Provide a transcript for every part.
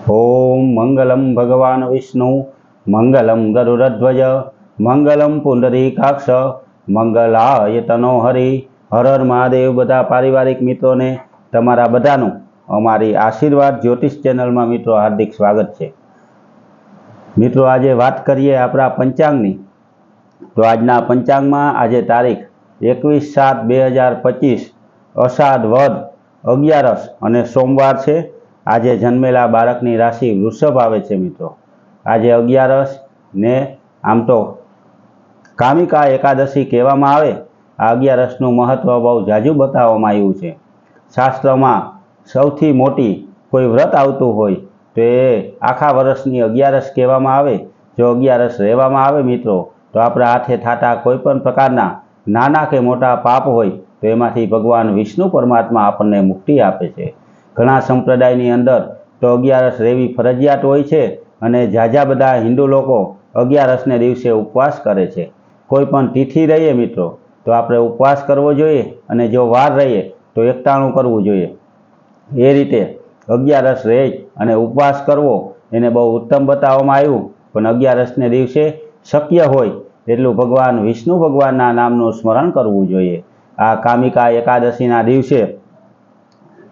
ओम मंगलम भगवान विष्णु मंगलम गरुड़ध्वज मंगलम पुंडरीकाक्ष मंगलाय तनो हरि हर हर महादेव। बधा पारिवारिक मित्रों ने तमारा बधानु अमारी आशीर्वाद ज्योतिष चैनल में मित्रों हार्दिक स्वागत है। मित्रों आज बात करिए अपना पंचांग की। तो आजना पंचांग में आज तारीख 21/7/2025 अषाढ़ वध 11 और सोमवार है। आज जन्मेला बाळकनी राशि वृषभ आवे छे। मित्रों आज 11 ने आम तो कामिका एकादशी कहेवामां आवे। आ 11 नुं महत्व बहु जाजू बताववामां आव्युं छे। शास्त्र में सौथी मोटी कोई व्रत आवतुं होय तो ए आखा वर्षनी 11 कहेवामां आवे। जो 11 रहेवामां आवे मित्रों तो आपणा हाथे थता कोईपण प्रकारना नाना के मोटा पाप होय तो एमांथी भगवान विष्णु परमात्मा आपणे मुक्ति आपे छे। घણા संप्रदायनी अंदर तो 11 रहेवी फरजियात होय छे अने जाजा बधा हिंदू लोको 11 ने दिवसे उपवास करे छे। कोईपण तिथि रहीए मित्रों तो आपणे उपवास करवो जोईए अने जो वार रहीए तो एकटाणुं करवुं जोईए। ए रीते 11 रही अने उपवास करवो एने बहु उत्तम बताववामां आव्युं। पण 11 ने दिवसे शक्य होय एटलुं भगवान विष्णु भगवानना नामनुं स्मरण करवुं जोईए। आ कामिका एकादशीना दिवसे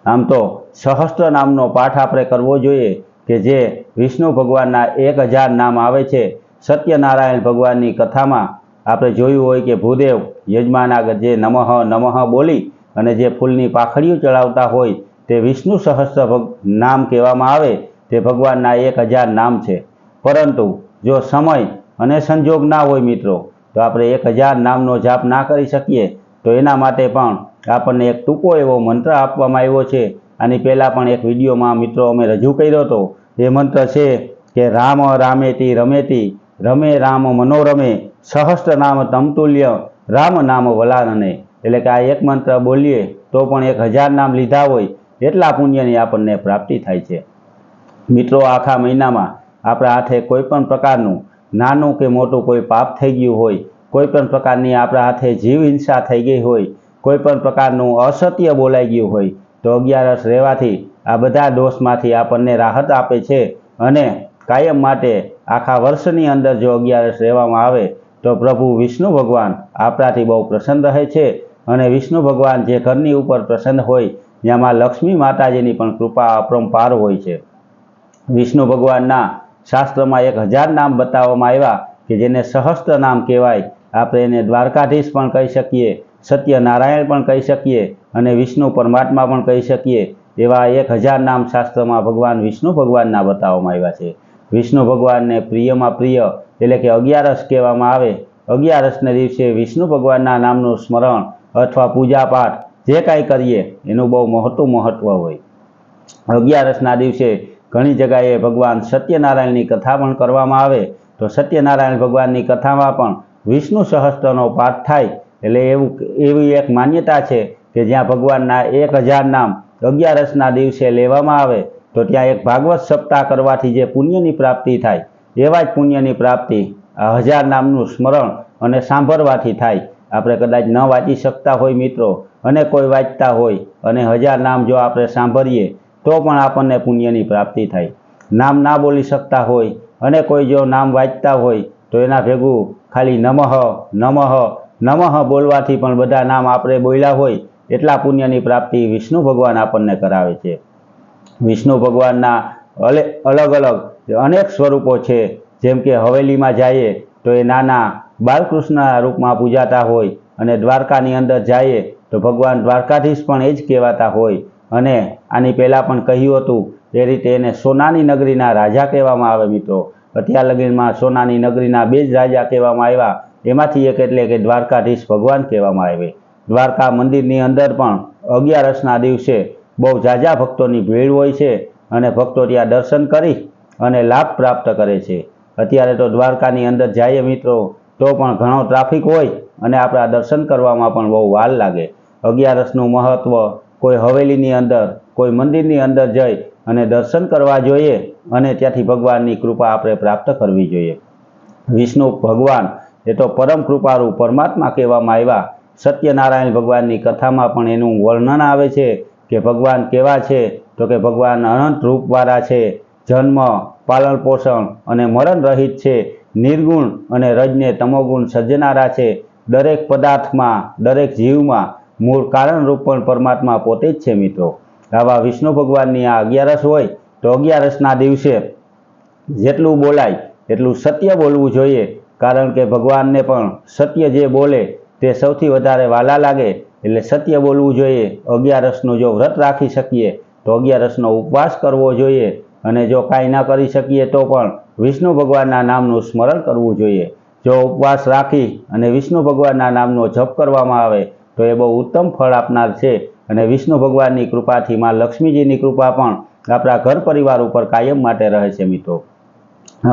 आम तो सहस्त्र नामनो पाठ आपणे करवो जोईए के जे विष्णु भगवानना 1000 नाम आवे छे। सत्यनारायण भगवाननी कथामां आपणे जोयुं होय के भूदेव यजमान आगळ जे नमः नमः बोली अने जे फूलनी पाखड़ीओ चढ़ावता होय ते विष्णु सहस्त्र नाम कहेवामां आवे। ते भगवानना 1000 नाम छे। परंतु जो समय अने संजोग ना होय मित्रों तो आपणे 1000 नामनो जाप ना करी शकीए तो एना माटे पण आपने एक टूंको एवो मंत्र आपवामां आव्यो छे। आनी पहेला पण एक विडियो में मित्रों अमे रजू कर्यो हतो। ए मंत्र छे के राम रामेति रमेति रमे राम मनोरमे सहस्त्र नाम तमतुल्य राम नाम वलानने। एटले के आ एक मंत्र बोलीए तो पण 1000 नाम लीधा होय एटला पुण्यनी आपणे प्राप्ति थाय छे। मित्रों आखा महीनामां आपणा हाथे कोईपण प्रकारनुं नानुं के मोटुं कोई पाप थई गयुं होय, कोईपण प्रकारनी आपणा हाथे जीव हिंसा थई गई होय, कोईपण प्रकारनुं असत्य बोलाई गयुं होय तो 11 रहेवाथी आ बधा दोषमांथी आपणने राहत आपे छे। अने कायम माटे आखा वर्षनी अंदर जो 11 रहेवामां आवे तो प्रभु विष्णु भगवान आपणाथी बहु प्रसन्न रहे छे। अने विष्णु भगवान जे घरनी उपर प्रसन्न होय त्यां मां लक्ष्मी माताजीनी पण कृपा अपरंपार होय छे। विष्णु भगवानना शास्त्रमां 1000 नाम बताववामां आव्या के जेने सहस्त्र नाम कहेवाय। आपणे एने द्वारकाधीश पण कही शकीए, सत्यनारायण पण कही शकीए अने विष्णु परमात्मा पण कही शकीए। एवा 1000 नाम शास्त्र में भगवान विष्णु भगवानना बताववामां आव्या छे। विष्णु भगवान ने प्रिय में प्रिय एटले के 11 कहेवामां आवे। 11 ने दिवसे विष्णु भगवानना नामनुं स्मरण अथवा पूजा पाठ जे कांई करीए एनुं बहु मोटुं महत्व होय। 11 ना दिवसे घणी जगह भगवान सत्यनारायणनी कथा पण करवामां आवे तो सत्यनारायण भगवाननी कथामां पण विष्णु सहस्त्रनो पाठ थाय। एटले एवी एक मान्यता है कि ज्यां भगवानना 1000 नाम 11 ना दिवसे लेवामां आवे तो त्यां एक भागवत सप्ताह करवाथी जे पुण्यनी प्राप्ति थाय एवा ज पुण्यनी प्राप्ति 1000 नामनुं स्मरण अने सांभळवाथी थाय। आपणे कदाच न वांची शकता होय मित्रों अने कोई वांचता होय अने 1000 नाम जो आपणे सांभळीए तो पण आपणने पुण्यनी प्राप्ति थाय। नाम ना बोली शकता होय अने कोई जो नाम वांचता होय तो एना भेगुं खाली नमः नमः नमः बोलवाथी पण बधा नाम आपणे बोल्या होय एटला पुण्यनी प्राप्ति विष्णु भगवान आपणने करावे छे। विष्णु भगवानना अलग अलग अनेक स्वरूपो छे। जेम के हवेली में जाइए तो ए नाना बालकृष्णना रूप में पूजाता होय अने द्वारकानी अंदर जाइए तो भगवान द्वारकाधीश पण ए ज कहेवाता होय। अने आनी पहेला पण कह्युं हतुं ए रीते एने सोनानी नगरीना राजा कहेवामां आवे। मित्रों अत्यार लगीमां सोनानी नगरीना 2 ज राजा कहेवामां आव्या। एमांथी एक एटले के द्वारकाधीश भगवान कहेवामां आवे। द्वारका मंदिरनी अंदर पण 11 ना दिवसे बहु जाजा भक्तोनी भीड़ होय छे अने भक्तो त्यां दर्शन करी अने लाभ प्राप्त करे छे। अत्यारे तो द्वारकानी अंदर जाइए मित्रों तो पण घणो ट्राफिक होय अने आपणा दर्शन करवामां पण बहु वार लागे। 11 नुं महत्व कोई हवेलीनी अंदर कोई मंदिरनी अंदर जई अने दर्शन करवा जोईए अने त्यांथी भगवाननी कृपा आपणे प्राप्त करवी जोईए। विष्णु भगवान ए तो परम कृपारू परमात्मा कहेवामां आव्या। सत्यनारायण भगवान की कथा में पण एनुं वर्णन आवे छे कि भगवान केवा छे तो कि भगवान अनंत रूपवाळा छे જન્મ, પાલન પોષણ અને મરણ રહિત છે, નિર્ગુણ અને રજને તમોગુણ સર્જનારા છે, દરેક પદાર્થમાં, દરેક જીવમાં મૂળ કારણરૂપ પણ પરમાત્મા પોતે જ છે મિત્રો. આવા વિષ્ણુ ભગવાનની આ 11 હોય તો 11ના દિવસે જેટલું બોલાય એટલું સત્ય બોલવું જોઈએ, કારણ કે ભગવાનને પણ સત્ય જે બોલે તે સૌથી વધારે વાલા લાગે, એટલે સત્ય બોલવું જોઈએ. 11નું જો વ્રત રાખી શકીએ તો 11નો ઉપવાસ કરવો જોઈએ, અને જો કાંઈ ન કરી શકીએ તો પણ વિષ્ણુ ભગવાનના નામનું સ્મરણ કરવું જોઈએ. જો ઉપવાસ રાખી અને વિષ્ણુ ભગવાનના નામનો જપ કરવામાં આવે તો એ બહુ ઉત્તમ ફળ આપનાર છે, અને વિષ્ણુ ભગવાનની કૃપાથી માં લક્ષ્મીજીની કૃપા પણ આપણા ઘર પરિવાર ઉપર કાયમ માટે રહે છે મિત્રો.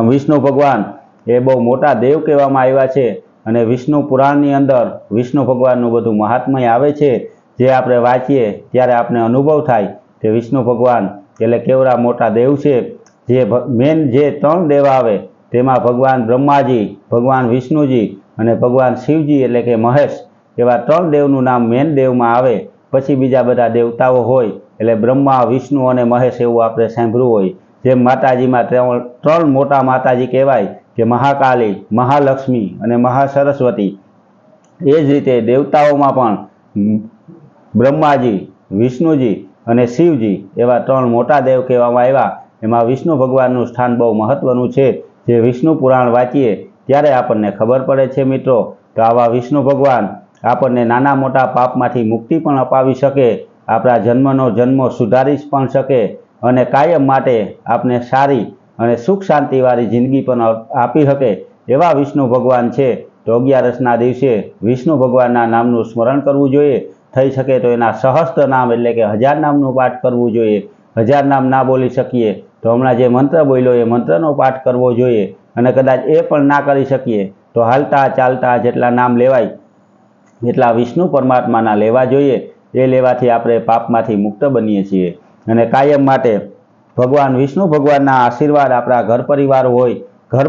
વિષ્ણુ ભગવાન એ બહુ મોટા દેવ કહેવામાં આવ્યા છે, અને વિષ્ણુ પુરાણની અંદર વિષ્ણુ ભગવાનનું બધું મહાત્મય આવે છે, જે આપણે વાંચીએ ત્યારે આપણે અનુભવ થાય કે વિષ્ણુ ભગવાન એટલે કેવડા મોટા દેવ છે. જે મેન જે 3 દેવ આવે તેમાં ભગવાન બ્રહ્માજી, ભગવાન વિષ્ણુજી અને ભગવાન શિવજી એટલે કે મહેશ, એવા 3 દેવનું નામ મેન દેવમાં આવે. પછી બીજા બધા દેવતાઓ હોય એટલે બ્રહ્મા, વિષ્ણુ અને મહેશ એવું આપણે સાંભળ્યું હોય. જેમ માતાજીમાં 3 મોટા માતાજી કહેવાય કે મહાકાલી, મહાલક્ષ્મી અને મહાસરસ્વતી, એ જ રીતે દેવતાઓમાં પણ બ્રહ્માજી, વિષ્ણુજી અને શિવજી એવા 3 મોટા દેવ કહેવામાં આવ્યા. એમાં વિષ્ણુ ભગવાનનું સ્થાન બહુ મહત્વનું છે, જે વિષ્ણુ પુરાણ વાંચીએ ત્યારે આપણને ખબર પડે છે મિત્રો. તો આવા વિષ્ણુ ભગવાન આપણને નાના મોટા પાપમાંથી મુક્તિ પણ અપાવી શકે, આપણા જન્મ સુધારી પણ શકે, અને કાયમ માટે આપણે સારી અને સુખ શાંતિવાળી જિંદગી પણ આપી શકે એવા વિષ્ણુ ભગવાન છે. તો 11ના દિવસે વિષ્ણુ ભગવાનના નામનું સ્મરણ કરવું જોઈએ. થઈ શકે તો એના સહસ્ત્ર નામ એટલે કે 1000 નામનું પાઠ કરવું જોઈએ. 1000 નામ ના બોલી શકીએ તો હમણાં જે મંત્ર બોલ્યો એ મંત્રનો પાઠ કરવો જોઈએ, અને કદાચ એ પણ ના કરી શકીએ તો હાલતા ચાલતા જેટલા નામ લેવાય એટલા વિષ્ણુ પરમાત્માના લેવા જોઈએ. એ લેવાથી આપણે પાપમાંથી મુક્ત બનીએ છીએ, અને કાયમ માટે ભગવાન વિષ્ણુ ભગવાનના આશીર્વાદ આપણા ઘર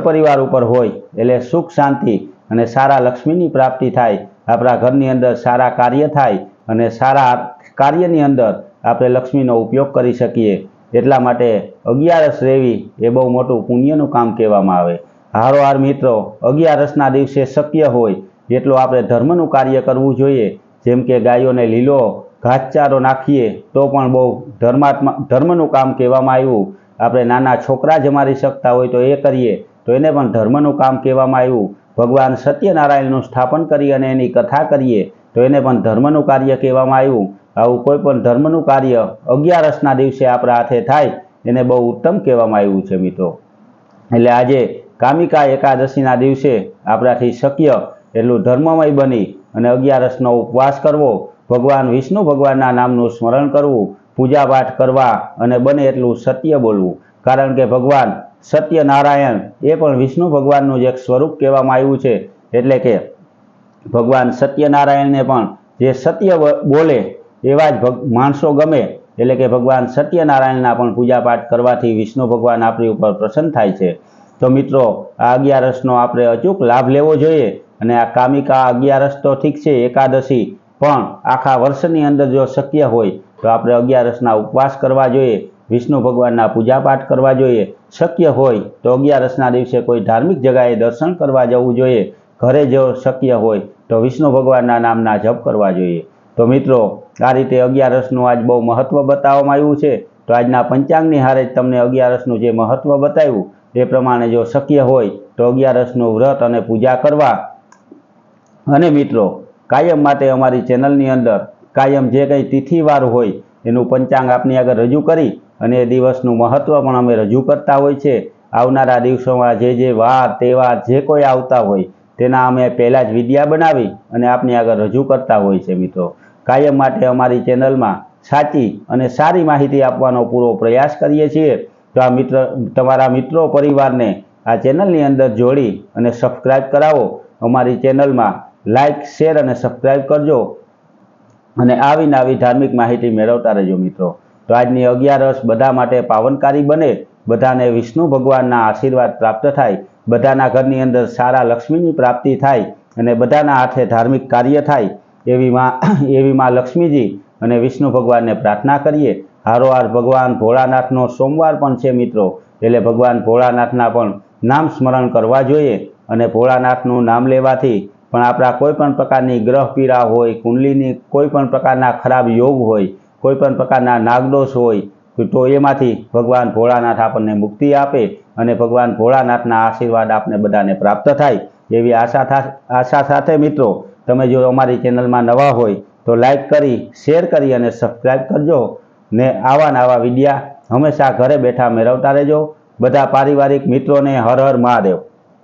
પરિવાર ઉપર હોય એટલે સુખ શાંતિ અને સારા લક્ષ્મીની પ્રાપ્તિ થાય. આપણા ઘરની અંદર સારા કાર્ય થાય, અને સારા કાર્યની અંદર આપણે લક્ષ્મીનો ઉપયોગ કરી શકીએ. એટલા માટે 11 રહેવી એ બહુ મોટું પુણ્યનું કામ કહેવામાં આવે. હારોહાર મિત્રો, 11ના દિવસે શક્ય હોય એટલું આપણે ધર્મનું કાર્ય કરવું જોઈએ. જેમ કે ગાયોને લીલો ઘાસચારો નાખીએ તો પણ બહુ ધર્મનું કામ કહેવામાં આવ્યું. આપણે નાના છોકરા જમાડી શકતા હોય તો એ કરીએ તો એને પણ ધર્મનું કામ કહેવામાં આવ્યું. ભગવાન સત્યનારાયણનું સ્થાપન કરી અને એની કથા કરીએ તો એને પણ ધર્મનું કાર્ય કહેવામાં આવ્યું. આવું કોઈ પણ ધર્મનું કાર્ય 11ના દિવસે આપણા હાથે થાય એને બહુ ઉત્તમ કહેવામાં આવ્યું છે મિત્રો. એટલે આજે કામિકા એકાદશીના દિવસે આપણાથી શક્ય એટલું ધર્મમય બની અને 11નો ઉપવાસ કરવો, ભગવાન વિષ્ણુ ભગવાનના નામનું સ્મરણ કરવું, પૂજાપાઠ કરવા, અને બને એટલું સત્ય બોલવું. કારણ કે ભગવાન સત્યનારાયણ એ પણ વિષ્ણુ ભગવાનનું જ એક સ્વરૂપ કહેવામાં આવ્યું છે. એટલે કે ભગવાન સત્યનારાયણને પણ જે સત્ય બોલે એવા જ માણસો ગમે, એટલે કે ભગવાન સત્યનારાયણના પણ પૂજાપાઠ કરવાથી વિષ્ણુ ભગવાન આપણી ઉપર પ્રસન્ન થાય છે. તો મિત્રો, આ 11નો આપણે અચૂક લાભ લેવો જોઈએ, અને આ કામિકા 11 તો ઠીક છે, એકાદશી પણ આખા વર્ષની અંદર જો શક્ય હોય તો આપણે 11ના ઉપવાસ કરવા જોઈએ, વિષ્ણુ ભગવાનના પૂજાપાઠ કરવા જોઈએ. શક્ય હોય તો 11ના દિવસે કોઈ ધાર્મિક જગાએ દર્શન કરવા જવું જોઈએ. ઘરે જો શક્ય હોય તો વિષ્ણુ ભગવાનના નામના જપ કરવા જોઈએ. તો મિત્રો, આ રીતે 11નું આજ બહુ મહત્વ બતાવવામાં આવ્યું છે. તો આજના પંચાંગની હારે જ તમને 11નું જે મહત્વ બતાવ્યું એ પ્રમાણે જો શક્ય હોય તો 11નું વ્રત અને પૂજા કરવા. અને મિત્રો, કાયમ માટે અમારી ચેનલની અંદર કાયમ જે કંઈ તિથિવાર હોય એનું પંચાંગ આપની આગળ રજૂ કરી અને એ દિવસનું મહત્વ પણ અમે રજૂ કરતા હોય છે. આવનારા દિવસોમાં જે વાર તહેવાર જે કોઈ આવતા હોય તેના અમે પહેલાં જ વિડીયા બનાવી અને આપની આગળ રજૂ કરતા હોય છે મિત્રો. કાયમ માટે અમારી ચેનલમાં સાચી અને સારી માહિતી આપવાનો પૂરો પ્રયાસ કરીએ છીએ. તો આ તમારા મિત્રો પરિવારને આ ચેનલની અંદર જોડી અને સબસ્ક્રાઈબ કરાવો. અમારી ચેનલમાં લાઇક, શેર અને સબસ્ક્રાઈબ કરજો, અને આવીને આવી ધાર્મિક માહિતી મેળવતા રહેજો મિત્રો. તો આજની 11 બધા માટે પાવનકારી બને, બધાને વિષ્ણુ ભગવાનના આશીર્વાદ પ્રાપ્ત થાય, બધાના ઘરની અંદર સારા લક્ષ્મીની પ્રાપ્તિ થાય, અને બધાના હાથે ધાર્મિક કાર્ય થાય એવી માં લક્ષ્મીજી અને વિષ્ણુ ભગવાનને પ્રાર્થના કરીએ. હારોહાર ભગવાન ભોળાનાથનો સોમવાર પણ છે મિત્રો, એટલે ભગવાન ભોળાનાથના પણ નામ સ્મરણ કરવા જોઈએ. અને ભોળાનાથનું નામ લેવાથી પણ આપણા કોઈ પણ પ્રકારની ગ્રહ પીડા હોય, કુંડલીની કોઈ પણ પ્રકારના ખરાબ યોગ હોય, કોઈ પણ પ્રકારના નાગદોષ હોય તો એમાંથી ભગવાન ભોળાનાથ આપણને મુક્તિ આપે અને ભગવાન ભોળાનાથના આશીર્વાદ આપને બધાને પ્રાપ્ત થાય એવી આશા સાથે મિત્રો, તમે જો અમારી ચેનલમાં નવા હોય તો લાઈક કરી, શેર કરી અને સબસ્ક્રાઈબ કરજો ને આવા વિડીયા હંમેશા ઘરે બેઠા મેળવતા રહેજો. બધા પારિવારિક મિત્રોને હર હર મહાદેવ.